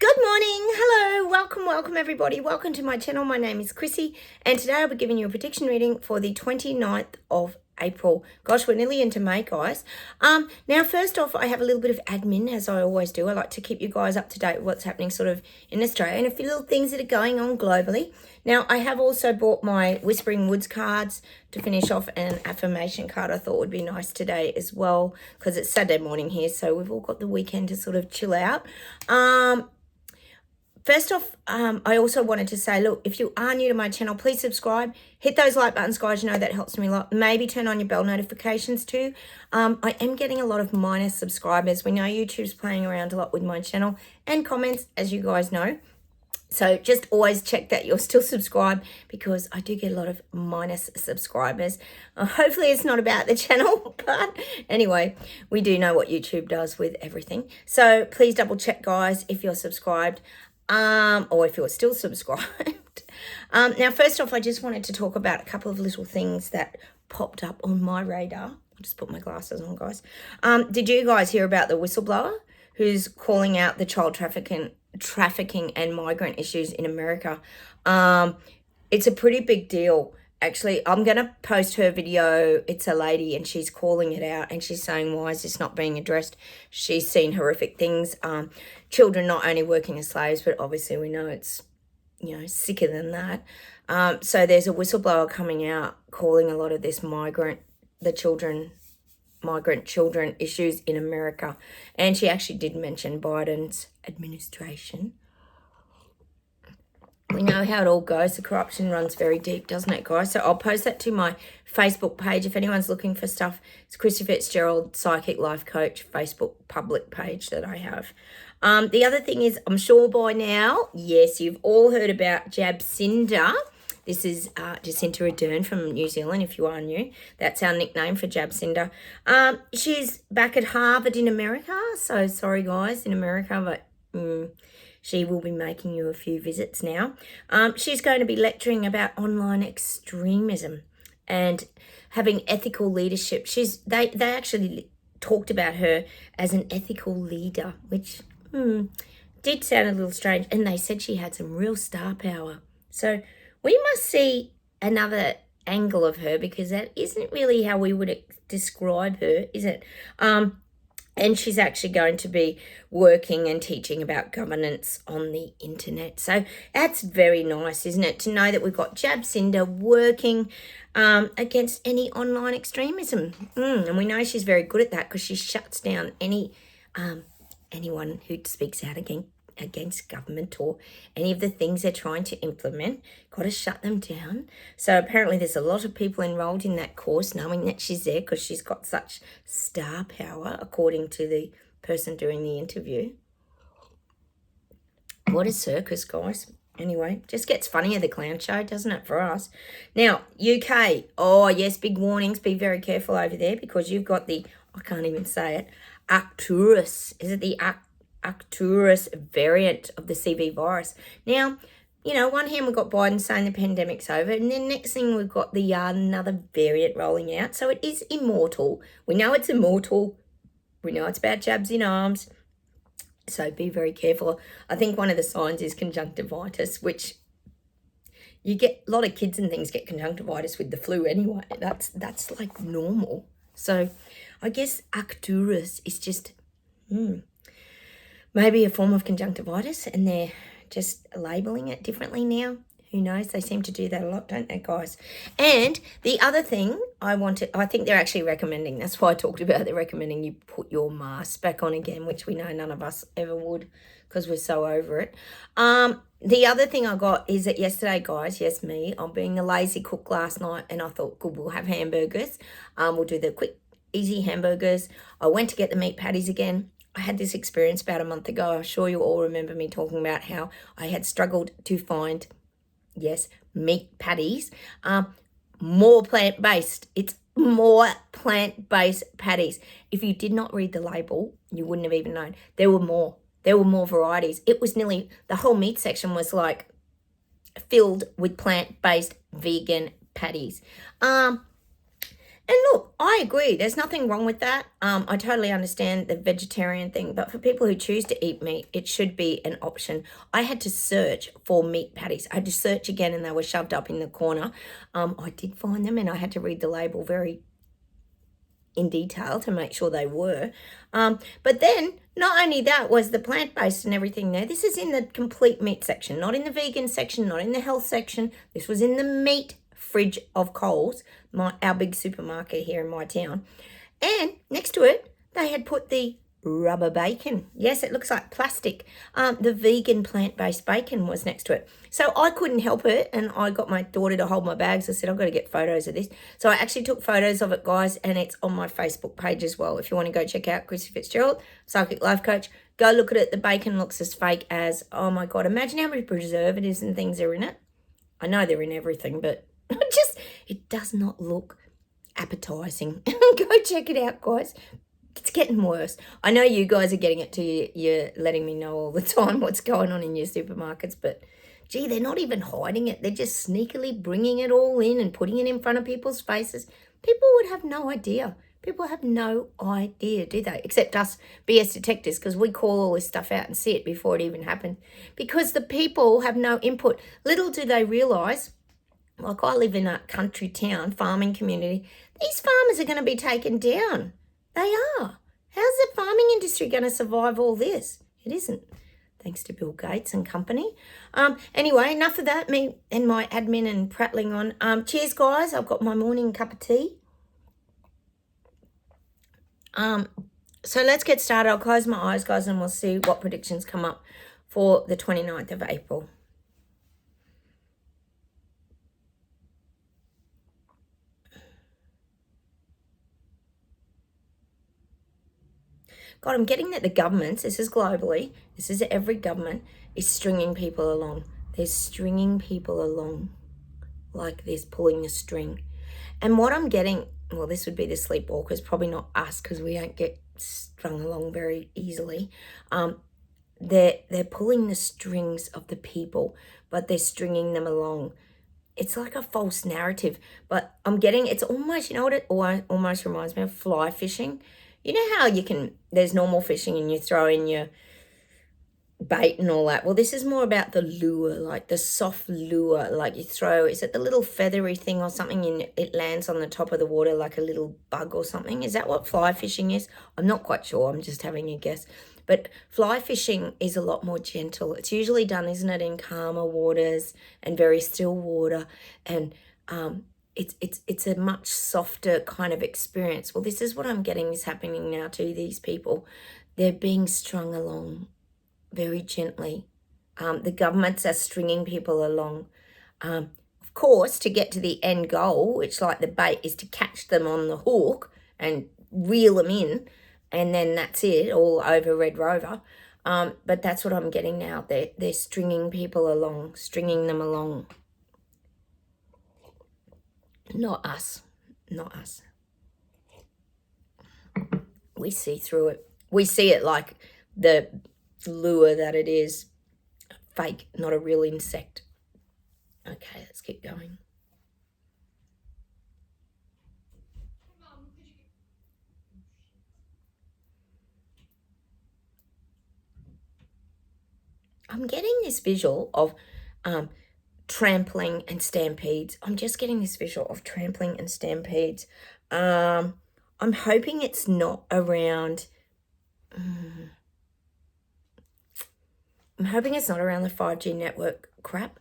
Good morning. Hello. Welcome everybody. Welcome to my channel. My name is Chrissy and today I'll be giving you a prediction reading for the 29th of April. Gosh, we're nearly into May, guys. Now, first off, I have a little bit of admin, as I always do. I like to keep you guys up to date with what's happening sort of in Australia and a few little things that are going on globally. Now, I have also bought my Whispering Woods cards to finish off an affirmation card I thought would be nice today as well because it's Saturday morning here, so we've all got the weekend to sort of chill out. First off, I also wanted to say, look, if you are new to my channel, please subscribe. Hit those like buttons, guys. You know that helps me a lot. Maybe turn on your bell notifications too. I am getting a lot of minus subscribers. We know YouTube's playing around a lot with my channel and comments, as you guys know. So just always check that you're still subscribed because I do get a lot of minus subscribers. Hopefully it's not about the channel, but anyway, we do know what YouTube does with everything. So please double check, guys, if you're subscribed. Or if you're still subscribed. Now, first off, I just wanted to talk about a couple of little things that popped up on my radar. I'll just put my glasses on, guys. Did you guys hear about the whistleblower who's calling out the child trafficking and migrant issues in America? It's a pretty big deal. Actually, I'm going to post her video. It's a lady and she's calling it out and she's saying, why is this not being addressed? She's seen horrific things. Children not only working as slaves, but obviously we know it's, sicker than that. So there's a whistleblower coming out calling a lot of this migrant children issues in America. And she actually did mention Biden's administration. We know how it all goes. The corruption runs very deep, doesn't it, guys? So I'll post that to my Facebook page. If anyone's looking for stuff, it's Chrissy Fitzgerald Psychic Life Coach Facebook public page that I have. The other thing is, I'm sure by now, yes, you've all heard about Jacinda. This is Jacinda Ardern from New Zealand, if you are new. That's our nickname for Jacinda. She's back at Harvard in America. So sorry, guys, in America, but... she will be making you a few visits now. She's going to be lecturing about online extremism and having ethical leadership. They actually talked about her as an ethical leader, which did sound a little strange. And they said she had some real star power. So we must see another angle of her because that isn't really how we would describe her, is it? And she's actually going to be working and teaching about governance on the internet. So that's very nice, isn't it? To know that we've got Jacinda working against any online extremism. And we know she's very good at that because she shuts down anyone who speaks out against government or any of the things they're trying to implement. Got to shut them down. So apparently there's a lot of people enrolled in that course knowing that she's there because she's got such star power, according to the person doing the interview. What a circus, guys. Anyway, just gets funnier, the clown show, doesn't it, for us? Now, UK. Oh, yes, big warnings. Be very careful over there because you've got the, I can't even say it, Arcturus. Is it the Arcturus variant of the CV virus? Now, one hand we've got Biden saying the pandemic's over, and then next thing we've got the another variant rolling out. So it is immortal. We know it's immortal. We know it's about jabs in arms. So be very careful. I think one of the signs is conjunctivitis, which you get, a lot of kids and things get conjunctivitis with the flu anyway. That's like normal. So I guess Arcturus is just maybe a form of conjunctivitis and they're just labeling it differently now. Who knows? They seem to do that a lot, don't they, guys? And the other thing I think they're actually recommending, that's why I talked about, they're recommending you put your mask back on again, which we know none of us ever would because we're so over it. The other thing I got is that yesterday, guys, yes, me, I'm being the lazy cook last night and I thought, good, we'll have hamburgers. We'll do the quick, easy hamburgers. I went to get the meat patties again. I had this experience about a month ago. I'm sure you all remember me talking about how I had struggled to find, yes, meat patties, more plant-based. It's more plant-based patties. If you did not read the label, you wouldn't have even known. There were more. There were more varieties. It was nearly, the whole meat section was like filled with plant-based vegan patties. And look, I agree. There's nothing wrong with that. I totally understand the vegetarian thing, but for people who choose to eat meat, it should be an option. I had to search for meat patties. I had to search again, and they were shoved up in the corner. I did find them, and I had to read the label very in detail to make sure they were. But then, not only that was the plant-based and everything there. This is in the complete meat section, not in the vegan section, not in the health section. This was in the meat fridge of Coles, our big supermarket here in my town. And next to it, they had put the rubber bacon. Yes, it looks like plastic. The vegan plant-based bacon was next to it. So I couldn't help it, and I got my daughter to hold my bags. I said, I've got to get photos of this. So I actually took photos of it, guys, and it's on my Facebook page as well. If you want to go check out Chrissy Fitzgerald, Psychic Life Coach, go look at it. The bacon looks as fake as, oh my God, imagine how many preservatives and things are in it. I know they're in everything, but it does not look appetizing. Go check it out, guys. It's getting worse. I know you guys are getting it too. You're letting me know all the time what's going on in your supermarkets, but gee, they're not even hiding it. They're just sneakily bringing it all in and putting it in front of people's faces. People would have no idea. People have no idea, do they? Except us BS detectives, because we call all this stuff out and see it before it even happened. Because the people have no input. Little do they realise, like I live in a country town, farming community, these farmers are going to be taken down. They are. How's the farming industry going to survive all this? It isn't, thanks to Bill Gates and company. Anyway, enough of that, me and my admin and prattling on. Cheers, guys. I've got my morning cup of tea. So let's get started. I'll close my eyes, guys, and we'll see what predictions come up for the 29th of April. God, I'm getting that the governments, this is globally, this is every government, is stringing people along. They're stringing people along like this, pulling the string. And what I'm getting, well, this would be the sleepwalkers, probably not us because we don't get strung along very easily. They're pulling the strings of the people, but they're stringing them along. It's like a false narrative, but I'm getting, it's almost, you know what it almost reminds me of? Fly fishing. You know how there's normal fishing and you throw in your bait and all that. Well, this is more about the lure, like the soft lure, like you throw, is it the little feathery thing or something, and it lands on the top of the water like a little bug or something? Is that what fly fishing is? I'm not quite sure. I'm just having a guess. But fly fishing is a lot more gentle. It's usually done, isn't it, in calmer waters and very still water, and it's a much softer kind of experience. Well, this is what I'm getting is happening now to these people. They're being strung along very gently. The governments are stringing people along. Of course, to get to the end goal, which like the bait is to catch them on the hook and reel them in, and then that's it, all over Red Rover. But that's what I'm getting now. They're stringing people along, stringing them along. Not us. Not us. We see through it. We see it like the lure that it is. Fake, not a real insect. Okay, let's keep going. I'm getting this visual of trampling and stampedes. I'm just getting this visual of trampling and stampedes. I'm hoping it's not around... I'm hoping it's not around the 5G network crap,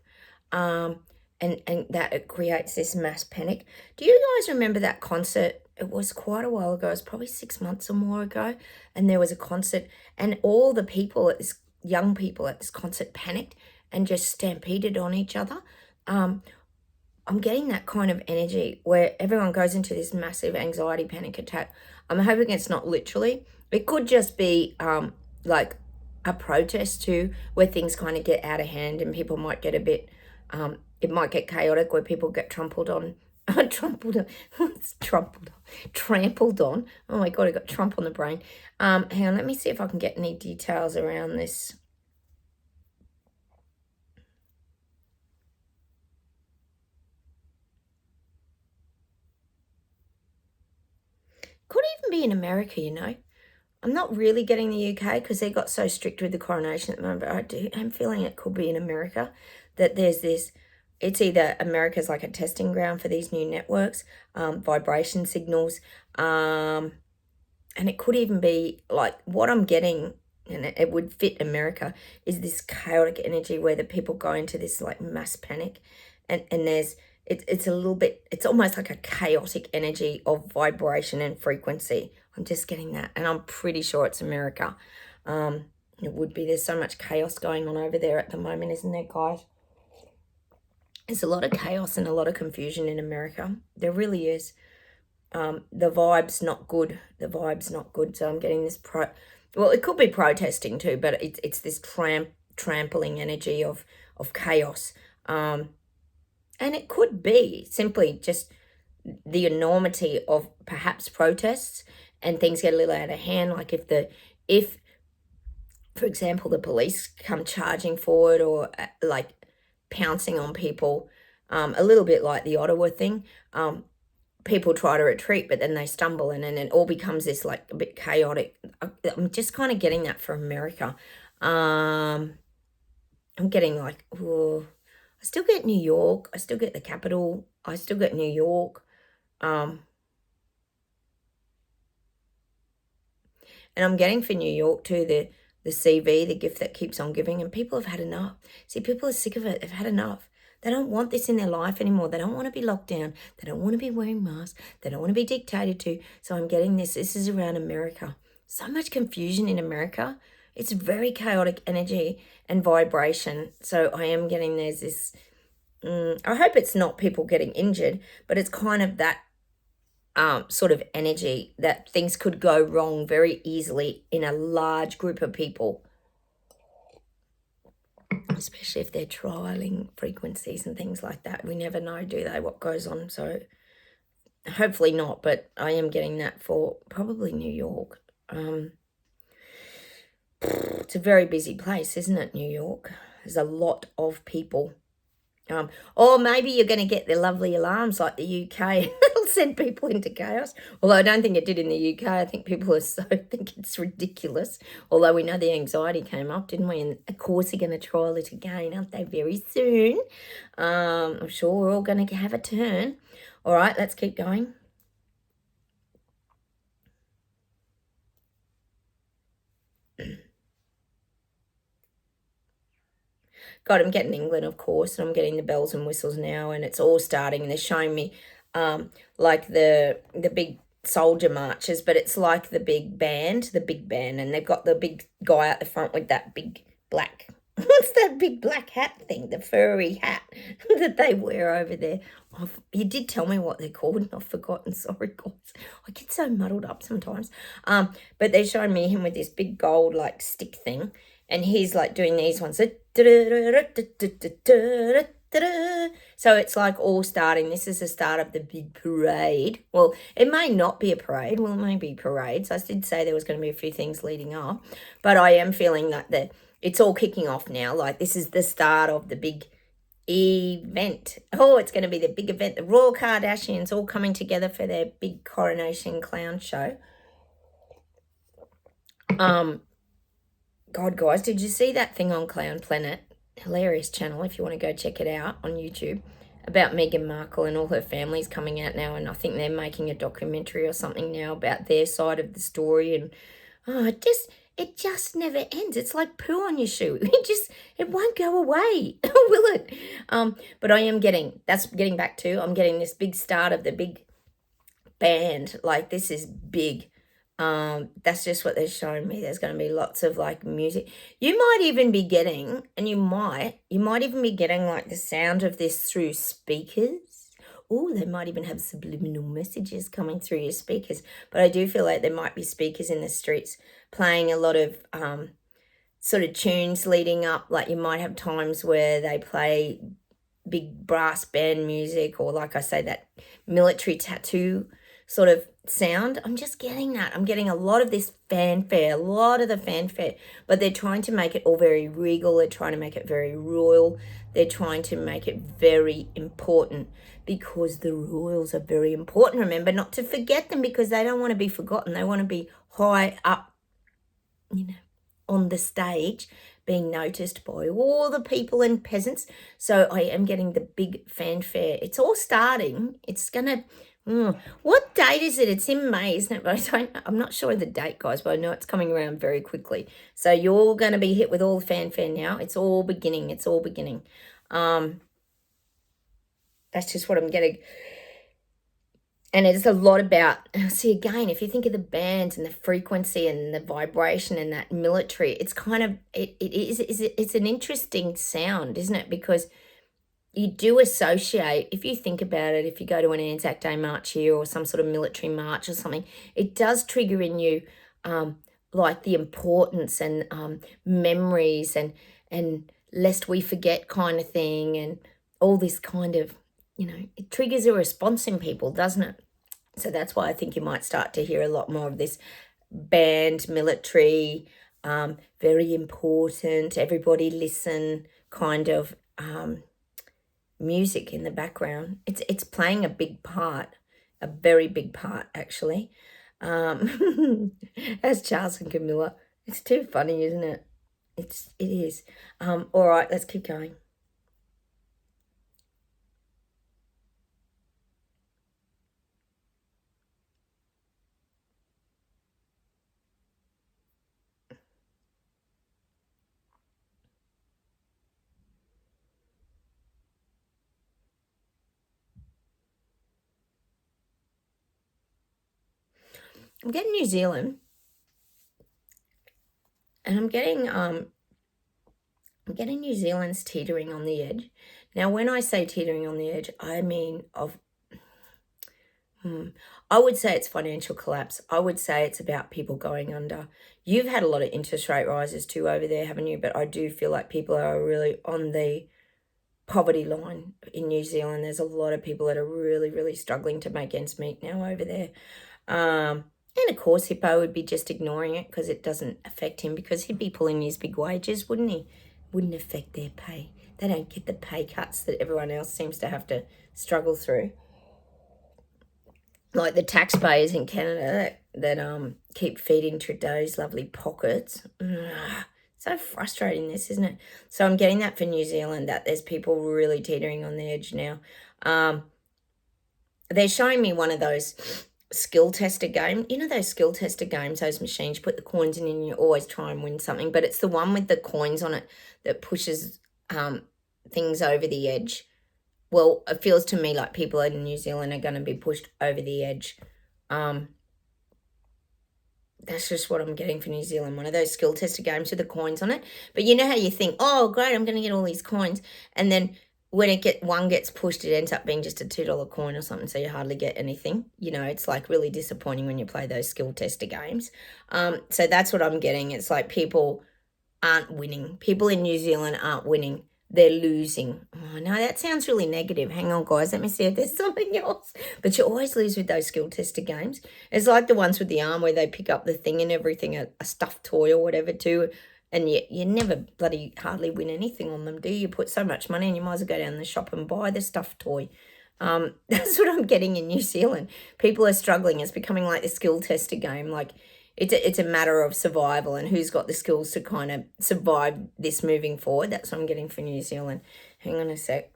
and that it creates this mass panic. Do you guys remember that concert? It was quite a while ago. It was probably 6 months or more ago, and there was a concert, and all the people at this, young people at this concert, panicked and just stampeded on each other. I'm getting that kind of energy where everyone goes into this massive anxiety panic attack. I'm hoping it's not literally. It could just be like a protest too, where things kind of get out of hand and people might get a bit, it might get chaotic where people get trampled on. Trampled on. Oh my God, I got Trump on the brain. Hang on, let me see if I can get any details around this. Could even be in America, you know. I'm not really getting the UK because they got so strict with the coronation at the moment, but I'm feeling it could be in America, that there's this, it's either America's like a testing ground for these new networks, vibration signals, and it could even be like what I'm getting, and it would fit America, is this chaotic energy where the people go into this like mass panic, and there's, it's a little bit, it's almost like a chaotic energy of vibration and frequency. I'm just getting that, and I'm pretty sure it's America. It would be. There's so much chaos going on over there at the moment, isn't there, guys? There's a lot of chaos and a lot of confusion in America. There really is. The vibe's not good. The vibe's not good. So I'm getting this well, it could be protesting too, but it's this trampling energy of chaos. And it could be simply just the enormity of perhaps protests, and things get a little out of hand. Like if for example, the police come charging forward, or like pouncing on people, a little bit like the Ottawa thing, people try to retreat, but then they stumble, and then it all becomes this like a bit chaotic. I'm just kind of getting that for America. I'm getting like, I still get New York. I still get the capital. I still get New York. And I'm getting for New York too, the CV, the gift that keeps on giving, and people have had enough. See, people are sick of it. They've had enough. They don't want this in their life anymore. They don't want to be locked down. They don't want to be wearing masks. They don't want to be dictated to. So I'm getting this. This is around America. So much confusion in America. It's very chaotic energy and vibration. So I am getting there's this, I hope it's not people getting injured, but it's kind of that sort of energy that things could go wrong very easily in a large group of people, especially if they're trialing frequencies and things like that. We never know, do they, what goes on? So hopefully not, but I am getting that for probably New York. It's a very busy place, isn't it, New York? There's a lot of people. Or maybe you're going to get the lovely alarms like the UK. It'll send people into chaos. Although I don't think it did in the UK. I think people think it's ridiculous. Although we know the anxiety came up, didn't we? And of course they're going to trial it again, aren't they, very soon? I'm sure we're all going to have a turn. All right, let's keep going. God, I'm getting England, of course, and I'm getting the bells and whistles now, and it's all starting, and they're showing me like the big soldier marches, but it's like the big band, and they've got the big guy out the front with that big black, what's that big black hat thing, the furry hat that they wear over there. You did tell me what they're called, and I've forgotten, sorry guys. I get so muddled up sometimes. But they're showing me him with this big gold like stick thing, and he's like doing these ones. So it's like all starting. This is the start of the big parade. Well, it may not be a parade. Well, it may be parades. I did say there was going to be a few things leading up, but I am feeling that it's all kicking off now. Like this is the start of the big event. Oh, it's going to be the big event. The Royal Kardashians all coming together for their big coronation clown show. God, guys, did you see that thing on Clown Planet? Hilarious channel if you want to go check it out on YouTube, about Meghan Markle and all her family's coming out now, and I think they're making a documentary or something now about their side of the story, and it just never ends. It's like poo on your shoe. It won't go away, will it? But I am getting back to, I'm getting this big start of the big band. Like this is big. That's just what they're showing me. There's going to be lots of like music. You might even be getting, and you might even be getting like the sound of this through speakers. Oh, they might even have subliminal messages coming through your speakers. But I do feel like there might be speakers in the streets playing a lot of sort of tunes leading up. Like you might have times where they play big brass band music, or like I say, that military tattoo sort of sound. I'm just getting that. I'm getting a lot of this fanfare, a lot of the fanfare, but they're trying to make it all very regal. They're trying to make it very royal. They're trying to make it very important because the royals are very important. Remember not to forget them because they don't want to be forgotten. They want to be high up, on the stage, being noticed by all the people and peasants. So I am getting the big fanfare. It's all starting. It's gonna. What date is it? It's in May, isn't it? But I'm not sure of the date, guys, but I know it's coming around very quickly. So you're going to be hit with all the fanfare now. It's all beginning. It's all beginning. That's just what I'm getting. And it's a lot about, see, again, if you think of the bands and the frequency and the vibration and that military, it's kind of, it's an interesting sound, isn't it? Because you do associate, if you think about it, if you go to an Anzac Day march here or some sort of military march or something, it does trigger in you like the importance and memories and lest we forget kind of thing, and all this kind of, it triggers a response in people, doesn't it? So that's why I think you might start to hear a lot more of this band, military, very important, everybody listen kind of music in the background. It's playing a big part, a very big part, actually. As Charles and Camilla. It's too funny, isn't it? It is. All right, let's keep going. I'm getting New Zealand, and I'm getting New Zealand's teetering on the edge. Now, when I say teetering on the edge, I mean I would say it's financial collapse. I would say it's about people going under. You've had a lot of interest rate rises too over there, haven't you? But I do feel like people are really on the poverty line in New Zealand. There's a lot of people that are really, really struggling to make ends meet now over there. And of course, Hippo would be just ignoring it because it doesn't affect him, because he'd be pulling his big wages, wouldn't he? Wouldn't affect their pay. They don't get the pay cuts that everyone else seems to have to struggle through. Like the taxpayers in Canada that keep feeding Trudeau's lovely pockets. So frustrating, this, isn't it? So I'm getting that for New Zealand, that there's people really teetering on the edge now. They're showing me one of those skill tester game. You know those skill tester games, those machines, you put the coins in and you always try and win something, but it's the one with the coins on it that pushes things over the edge. Well, it feels to me like people in New Zealand are going to be pushed over the edge. That's just what I'm getting for New Zealand. One of those skill tester games with the coins on it. But you know how you think, oh, great, I'm going to get all these coins. And then when one gets pushed, it ends up being just a $2 coin or something, so you hardly get anything. It's like really disappointing when you play those skill tester games. So that's what I'm getting. It's like people aren't winning. People in New Zealand aren't winning. They're losing. Oh, no, that sounds really negative. Hang on, guys. Let me see if there's something else. But you always lose with those skill tester games. It's like the ones with the arm where they pick up the thing and everything, a stuffed toy or whatever too. And you never bloody hardly win anything on them, do you? You put so much money and you might as well go down the shop and buy the stuffed toy. That's what I'm getting in New Zealand. People are struggling. It's becoming like the skill tester game. Like it's a matter of survival and who's got the skills to kind of survive this moving forward. That's what I'm getting for New Zealand. Hang on a sec.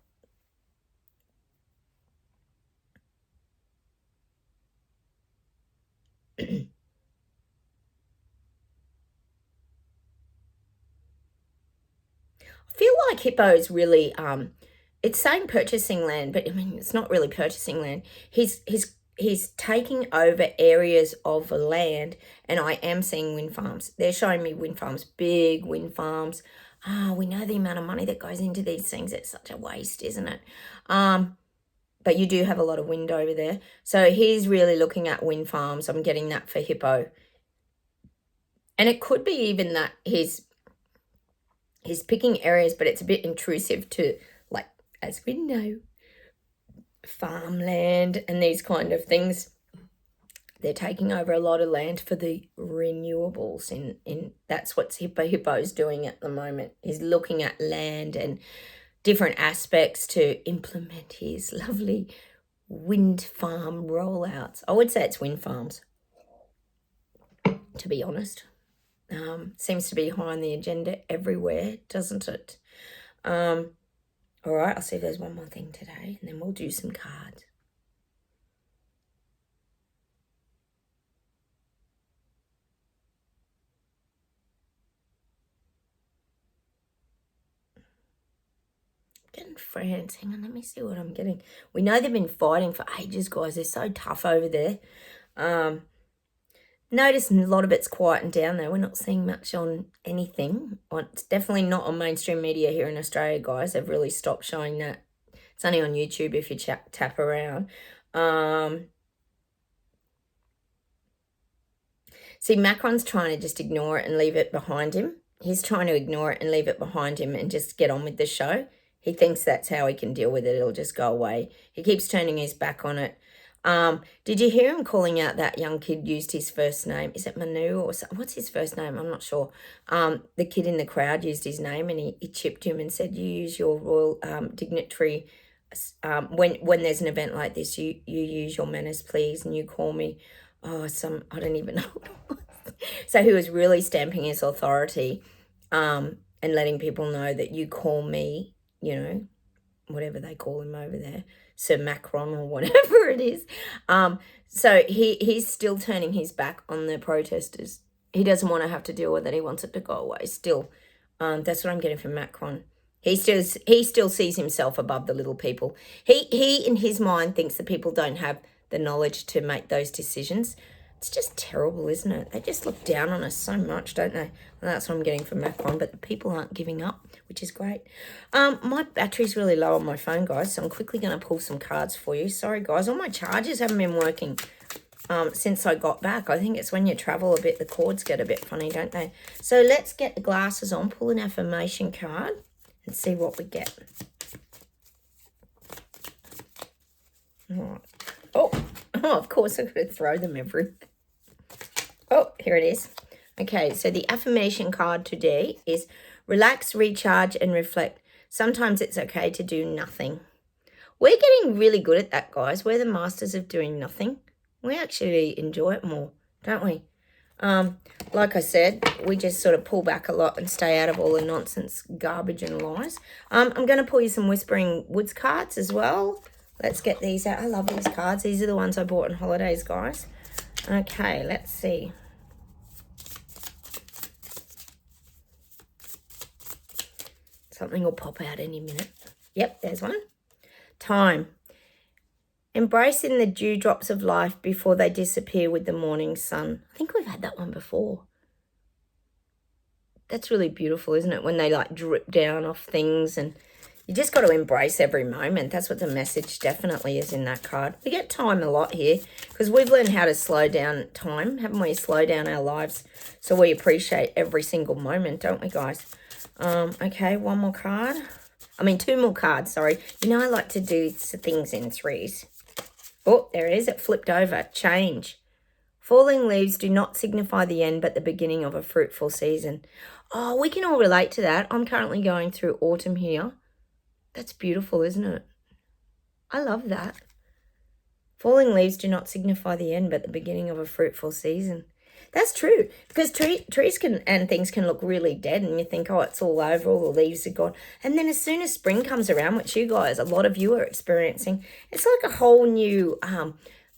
I feel like Hippo is really it's saying purchasing land, but I mean it's not really purchasing land. He's taking over areas of land, and I am seeing wind farms. They're showing me wind farms, big wind farms. We know the amount of money that goes into these things. It's such a waste, isn't it? But you do have a lot of wind over there. So he's really looking at wind farms. I'm getting that for Hippo. And it could be even that he's picking areas, but it's a bit intrusive to, like, as we know, farmland and these kind of things. They're taking over a lot of land for the renewables. In that's what Hippo's doing at the moment. He's looking at land and different aspects to implement his lovely wind farm rollouts. I would say it's wind farms, to be honest. Seems to be high on the agenda everywhere, doesn't it? All right, I'll see if there's one more thing today, and then we'll do some cards. Getting France. Hang on, let me see what I'm getting. We know they've been fighting for ages, guys. They're so tough over there. Notice a lot of it's quieting down though. We're not seeing much on anything. It's definitely not on mainstream media here in Australia, guys. They've really stopped showing that. It's only on YouTube if you tap around. See, Macron's trying to just ignore it and leave it behind him. He's trying to ignore it and leave it behind him and just get on with the show. He thinks that's how he can deal with it. It'll just go away. He keeps turning his back on it. Did you hear him calling out that young kid used his first name? Is it Manu or something? What's his first name? I'm not sure. The kid in the crowd used his name and he chipped him and said, you use your royal dignitary. When there's an event like this, you use your manners, please, and you call me, I don't even know what it was. So he was really stamping his authority and letting people know that you call me, you know, whatever they call him over there, Sir Macron or whatever it is. So he's still turning his back on the protesters. He doesn't want to have to deal with it. He wants it to go away still. That's what I'm getting from Macron. He still sees himself above the little people. He in his mind thinks that people don't have the knowledge to make those decisions. It's just terrible, isn't it? They just look down on us so much, don't they? And that's what I'm getting from Macron, but the people aren't giving up, which is great. My battery's really low on my phone, guys, so I'm quickly going to pull some cards for you. Sorry, guys. All my chargers haven't been working since I got back. I think it's when you travel a bit, the cords get a bit funny, don't they? So let's get the glasses on, pull an affirmation card, and see what we get. All right. Oh, of course, I'm going to throw them everywhere. Oh, here it is. Okay, so the affirmation card today is relax, recharge, and reflect. Sometimes it's okay to do nothing. We're getting really good at that, guys. We're the masters of doing nothing. We actually enjoy it more, don't we? Like I said, we just sort of pull back a lot and stay out of all the nonsense, garbage, and lies. I'm going to pull you some Whispering Woods cards as well. Let's get these out. I love these cards. These are the ones I bought on holidays, guys. Okay, let's see. Something will pop out any minute. Yep, there's one. Time. Embracing the dewdrops of life before they disappear with the morning sun. I think we've had that one before. That's really beautiful, isn't it? When they like drip down off things, and you just got to embrace every moment. That's what the message definitely is in that card. We get time a lot here because we've learned how to slow down time, haven't we? Slow down our lives so we appreciate every single moment, don't we, guys? Okay, one more card. Two more cards, sorry. You know I like to do things in threes. Oh, there it is. It flipped over. Change. Falling leaves do not signify the end but the beginning of a fruitful season. Oh, we can all relate to that. I'm currently going through autumn here. That's beautiful, isn't it? I love that. Falling leaves do not signify the end but the beginning of a fruitful season. That's true, because trees and things can look really dead and you think, oh, it's all over, all the leaves are gone. And then as soon as spring comes around, which you guys, a lot of you are experiencing, it's like a whole new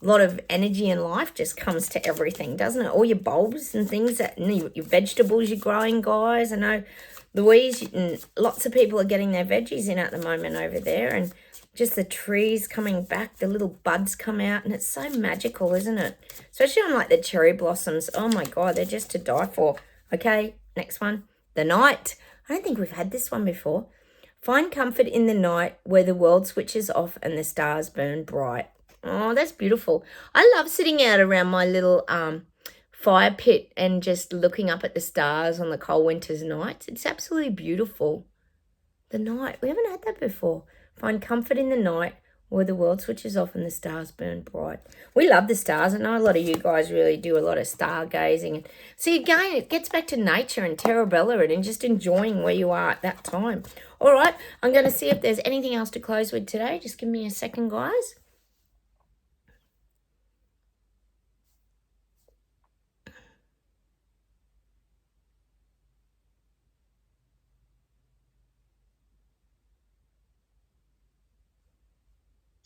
lot of energy and life just comes to everything, doesn't it? All your bulbs and things, your vegetables you're growing, guys. I know Louise and lots of people are getting their veggies in at the moment over there, and just the trees coming back, the little buds come out, and it's so magical, isn't it? Especially on like the cherry blossoms. Oh my God, they're just to die for. Okay, next one. The night. I don't think we've had this one before. Find comfort in the night where the world switches off and the stars burn bright. Oh, that's beautiful. I love sitting out around my little fire pit and just looking up at the stars on the cold winter's nights. It's absolutely beautiful. The night. We haven't had that before. Find comfort in the night Where the world switches off and the stars burn bright. We love the stars. I know a lot of you guys really do a lot of stargazing. And see, again, it gets back to nature and Terra Bella and just enjoying where you are at that time. All right, I'm going to see if there's anything else to close with today. Just give me a second, guys.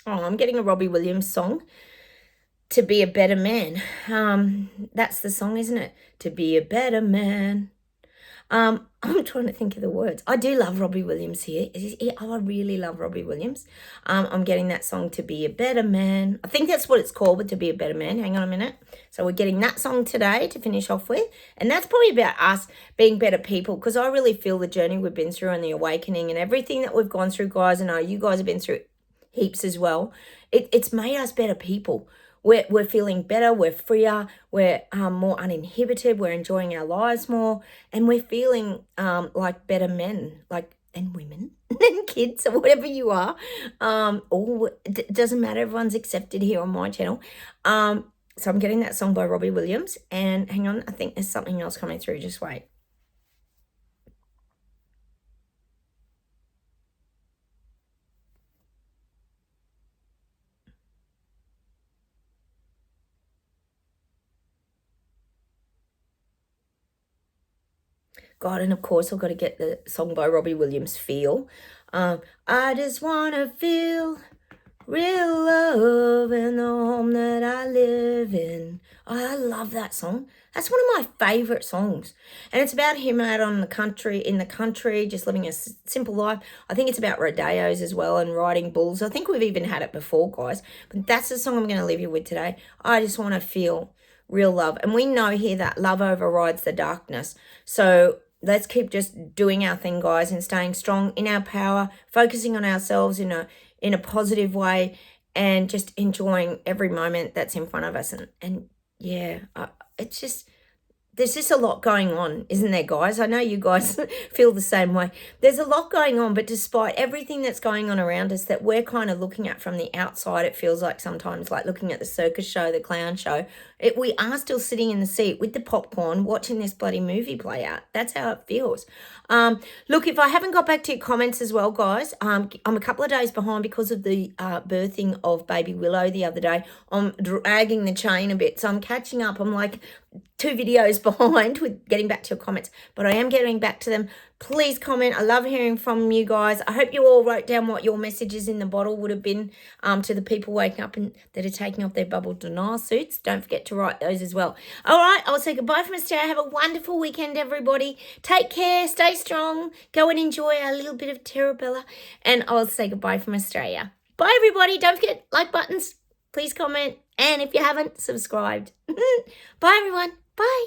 Oh, I'm getting a Robbie Williams song. To be a better man. That's the song, isn't it? To be a better man. I'm trying to think of the words. I do love Robbie Williams here. I really love Robbie Williams. I'm getting that song, To Be a Better Man. I think that's what it's called, but To Be a Better Man. Hang on a minute. So we're getting that song today to finish off with. And that's probably about us being better people, because I really feel the journey we've been through and the awakening and everything that we've gone through, guys, and I know you guys have been through heaps as well. It's made us better people. We're feeling better, we're freer, we're more uninhibited, we're enjoying our lives more, and we're feeling like better men, and women, and kids, or whatever you are. It doesn't matter, everyone's accepted here on my channel. So I'm getting that song by Robbie Williams, and hang on, I think there's something else coming through, just wait. God, and of course I've got to get the song by Robbie Williams, Feel. I just want to feel real love in the home that I live in. Oh, I love that song. That's one of my favorite songs. And it's about him out in the country, just living a simple life. I think it's about rodeos as well and riding bulls. I think we've even had it before, guys. But that's the song I'm going to leave you with today. I just want to feel real love. And we know here that love overrides the darkness. So let's keep just doing our thing, guys, and staying strong in our power, focusing on ourselves in a positive way, and just enjoying every moment that's in front of us. And yeah, it's just, there's just a lot going on, isn't there, guys? I know you guys feel the same way. There's a lot going on, but despite everything that's going on around us that we're kind of looking at from the outside, it feels like sometimes like looking at the circus show, the clown show, we are still sitting in the seat with the popcorn watching this bloody movie play out. That's how it feels. Look, if I haven't got back to your comments as well, guys, I'm a couple of days behind because of the birthing of baby Willow the other day. I'm dragging the chain a bit, so I'm catching up. I'm like 2 videos behind with getting back to your comments, but I am getting back to them. Please comment. I love hearing from you guys. I hope you all wrote down what your messages in the bottle would have been to the people waking up and that are taking off their bubble denial suits. Don't forget to write those as well. All right, I'll say goodbye from Australia. Have a wonderful weekend, everybody. Take care, stay strong, go and enjoy a little bit of Terra Bella, and I'll say goodbye from Australia. Bye, everybody. Don't forget, like buttons. Please comment, and if you haven't, subscribed. Bye, everyone. Bye.